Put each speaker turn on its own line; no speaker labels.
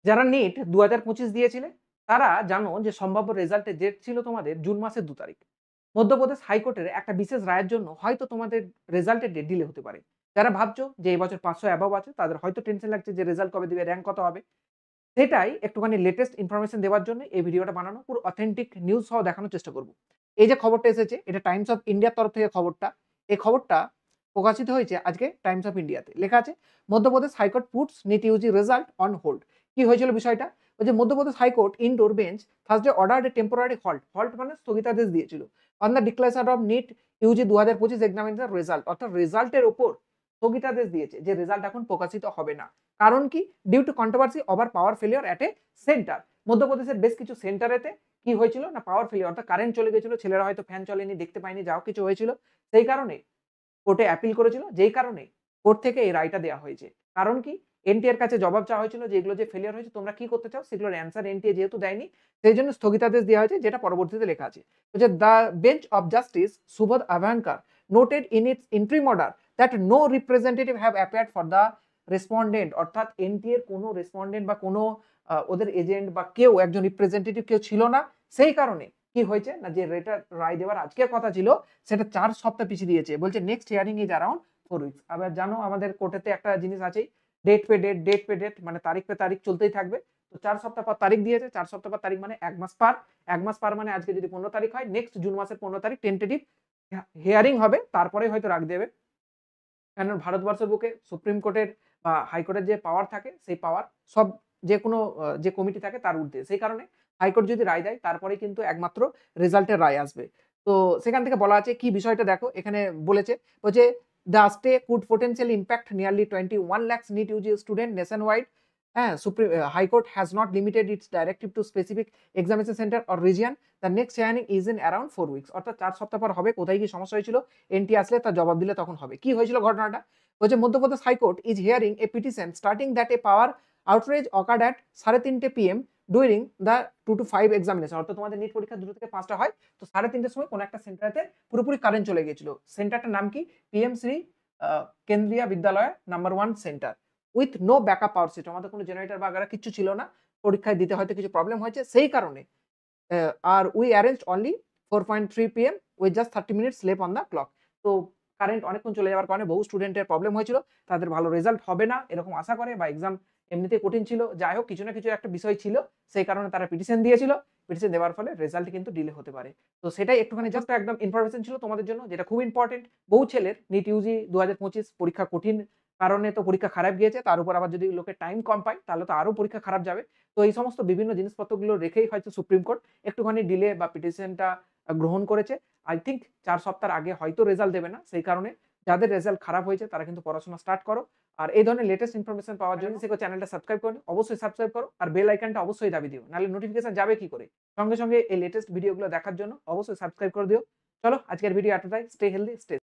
যারা নিট ২০২৫ দিয়েছিলে, তারা জানো যে সম্ভাব্য রেজাল্টের ডেট ছিল তোমাদের জুন মাসের ২ তারিখ। মধ্যপ্রদেশ হাইকোর্টের একটা বিশেষ রায়ের জন্য হয়তো তোমাদের রেজাল্টের ডেট ডিলে হতে পারে। যারা ভাবছো যে এই বছর ৫০০ অ্যাবভ আছে, তাদের হয়তো টেনশন লাগছে যে রেজাল্ট কবে দিবে, র‍্যাংক কত হবে। সেটাই একটুখানি লেটেস্ট ইনফরমেশন দেওয়ার জন্য এই ভিডিওটা বানানো। পুরো অথেন্টিক নিউজ সহ দেখানোর চেষ্টা করব। এই যে খবরটা এসেছে, এটা টাইমস অফ ইন্ডিয়ার তরফ থেকে খবরটা। এই খবরটা প্রকাশিত হয়েছে আজকে টাইমস অফ ইন্ডিয়াতে। লেখা আছে, Madhya Pradesh high court puts NEET Yuji result on hold. কি হয়েছিল বিষয়টা? ওই যে Madhya Pradesh high court indoor bench Thursday ordered এ টেম্পোরারি হল্ট। হল্ট মানে স্থগিতাদেশ দিয়েছিল। On the declaration of NEET Yuji ২০২৫ examination result, অর্থাৎ রেজাল্টের উপর স্থগিতাদেশ দিয়েছে যে রেজাল্ট এখন প্রকাশিত হবে না। কারণ কি? Due to controversy over power failure at a centre. মধ্যপ্রদেশের বেশ কিছু সেন্টারেতে কি হয়েছিল না, পাওয়ার ফেলিওর অর্থাৎ কারেন্ট চলে গেছিল, ছেলেরা হয়তো ফ্যান চলেনি, দেখতে পায়নি, যাও কিছু হয়েছিল। সেই কারণে কোর্টে অ্যাপিল করেছিল, যেই কারণে কোর্ট থেকে এই রায়টা দেওয়া হয়েছে। কারণ কি? এনটিএর কাছে জবাব চাওয়া হয়েছিল যে এগুলো যে ফেলিয়ার হয়েছে তোমরা কি করতে চাও, সেগুলোর অ্যান্সার এনটিএ যেহেতু দেয়নি, সেই জন্য স্থগিতাদেশ দেওয়া হয়েছে, যেটা পরবর্তীতে লেখা আছে। যে the bench of justice Subodh Abhyankar noted in its interim order that no representative have appeared for the respondent, অর্থাৎ এনটিএ এর কোনো রেসপন্ডেন্ট বা কোনো ওদের এজেন্ট বা কেউ একজন রিপ্রেজেন্টেটিভ কেউ ছিল না। সেই কারণে কি হয়েছে না, যে রেটার রায় দেওয়ার আজকের কথা ছিল সেটা ৪ সপ্তাহ পিছিয়ে দিয়েছে। বলছে next hearing is around 4 weeks. আবার জানো আমাদের কোর্টেতে একটা জিনিস আছেই, ডেট পে ডেট, ডেট পে ডেট, মানে তারিখ পে তারিখ চলতেই থাকবে। তো ৪ সপ্তাহ পর তারিখ দিয়েছে, ৪ সপ্তাহ পর তারিখ মানে ১ মাস পার। ১ মাস পার মানে আজকে যদি ১৫ তারিখ হয়, নেক্সট জুন মাসের ১৫ তারিখ টেন্টেটিভ হিয়ারিং হবে, তারপরে হয়তো রাখ দেবে। কারণ ভারতবর্ষের বুকে সুপ্রিম কোর্টের বা হাইকোর্টের যে পাওয়ার থাকে, সেই পাওয়ার সব যে কোনো যে কমিটি থাকে তার ঊর্ধ্বে। সেই কারণে হাইকোর্ট যদি রায় দেয় তারপরেই কিন্তু একমাত্র রেজাল্টের রায় আসবে। তো সেখান থেকে বলা আছে কি বিষয়টা দেখো, এখানে বলেছে যে the stay could potentially impact nearly 21 lakhs NEET UG student nationwide. হ্যাঁ, high court has not limited its directive to specific examination centre or region. The next hearing is in around 4 weeks. অর্থাৎ ৪ সপ্তাহ পর হবে। কোথায় কি সমস্যা হয়েছিল, এনটি আসলে তার জবাব দিলে তখন হবে। কি হয়েছিল ঘটনাটা? বলছে Madhya Pradesh high court is hearing A petition starting that a power outrage occurred at 3:30 PM during the 2 to 5 examination. অর্থাৎ তোমাদের নিট পরীক্ষা 2 থেকে 5টা হয়, তো 3:30টার সময় কোনো একটা সেন্টারেতে পুরোপুরি কারেন্ট চলে গিয়েছিল। সেন্টারটার নাম কি? PM Shri Kendriya Vidyalaya number 1 centre with no backup power system. আমাদের কোনো জেনারেটর বা আগারা কিচ্ছু ছিল না। পরীক্ষায় দিতে হয়তো কিছু প্রবলেম হয়েছে, সেই কারণে আর we arranged only 4:3 PM with just 30 minutes left on the clock. তো কারেন্ট অনেকক্ষণ চলে যাওয়ার কারণে বহু স্টুডেন্টের প্রবলেম হয়েছিল। তাদের ভালো রেজাল্ট হবে না এরকম আশা করে, বা এক্সাম এমনিতেই কঠিন ছিল। যাই হোক, কিছু না কিছু একটা বিষয় ছিল। সেই কারণে তারা পিটিশন দিয়েছিল। পিটিশন দেওয়ার ফলে রেজাল্ট কিন্তু ডিলে হতে পারে। তো সেটাই একটুখানি জাস্ট একদম ইনফরমেশন ছিল তোমাদের জন্য, যেটা খুব ইম্পোর্টেন্ট। বহু ছেলের নিট ইউজি ২০২৫ পরীক্ষা কঠিন কারণে তো পরীক্ষা খারাপ গিয়েছে। তার উপর আবার যদি লোকে টাইম কম পায় তাহলে তো আরো পরীক্ষা খারাপ যাবে। তো এই সমস্ত বিভিন্ন জিনিসপত্রগুলো রেখেই হয়তো সুপ্রিম কোর্ট একটুখানি ডিলে বা পিটিশনটা গ্রহণ করেছে। আই থিংক ৪ সপ্তাহের আগে হয়তো রেজাল্ট দেবে না। সেই কারণে যাদের রেজাল্ট খারাপ হয়েছে তারা কিন্তু পড়াশোনা স্টার্ট করো। আর এই ধরনের লেটেস্ট ইনফরমেশন পাওয়ার জন্য চ্যানেলটা সাবস্ক্রাইব করো। অবশ্যই সাবস্ক্রাইব করো আর বেল আইকনটা অবশ্যই দাবি দিও। নাহলে নোটিফিকেশন যাবে কি করে? সঙ্গে, সঙ্গে এই লেটেস্ট ভিডিওগুলো দেখার জন্য অবশ্যই সাবস্ক্রাইব করে দিও। চলো আজকের ভিডিও এতটাই। Stay healthy, stay